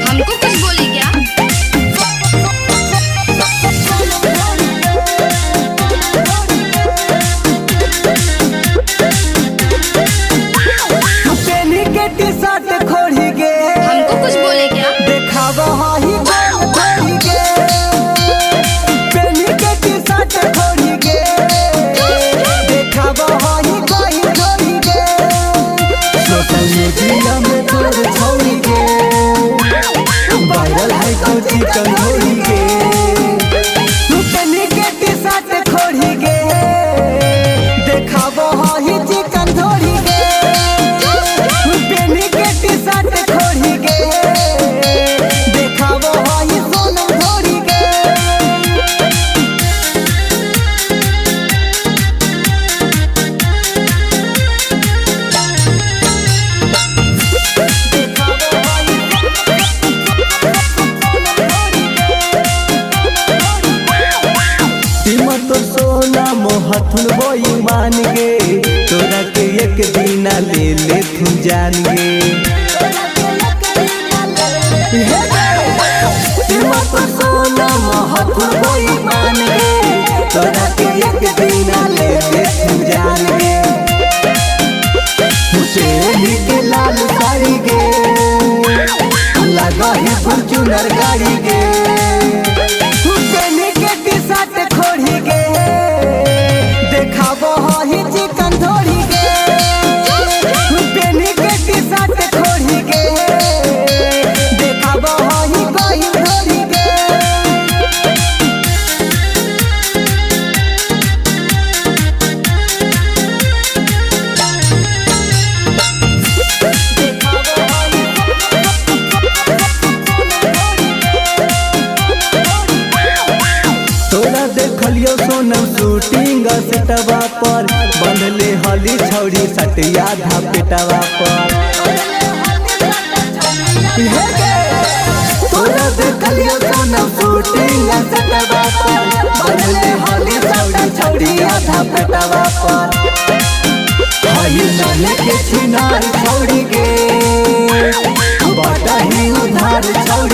हमको कुछ बोली क्या? टी-शर्ट खोड़ी गे हमको कुछ बोले क्या? देखावा ही खोड़ी गे पेनी के टी-शर्ट खोड़ी गे देखावा ही खोड़ी गे सोशल मीडिया में तोर छोड़ी गे वायरल है तो चिकन खोड़ी गे पेनी के टी-शर्ट खोड़ी गे देखावा ही चिकन खोड़ी गे पेनी के टी-शर्ट खोड़ी गे देखावो ही सोनम खोड़ी गे तो सोना मोहथुन बोई मान गे तोरा के एक दिन ले ले तू जान गे तो सोना मोहथुन बोई मान गे तोरा के एक दिन ले ले तू जान गे हुसैनी के लाल साड़ी गे लगा ही फॉर्च्यूनर गाड़ी गे हुसैनी के टी-शर्ट खोड़ी गे देखावो ही चिकन थोड़ी गे पेनी के टी-शर्ट खोड़ी गे देखावो ही गोहिल थोड़ी गे तोरा देखलियो सोनम शूटिंग सेटवा पर बंधले हली छौड़ी सटिया धा पेटवा पर तोरा देखलियो सोनम शूटिंग सेटवा पर बंधले हली छौड़ी धा पेटवा पर हई नाले के छिनार छौड़ी गे बड़ा ही उधार छौड़ी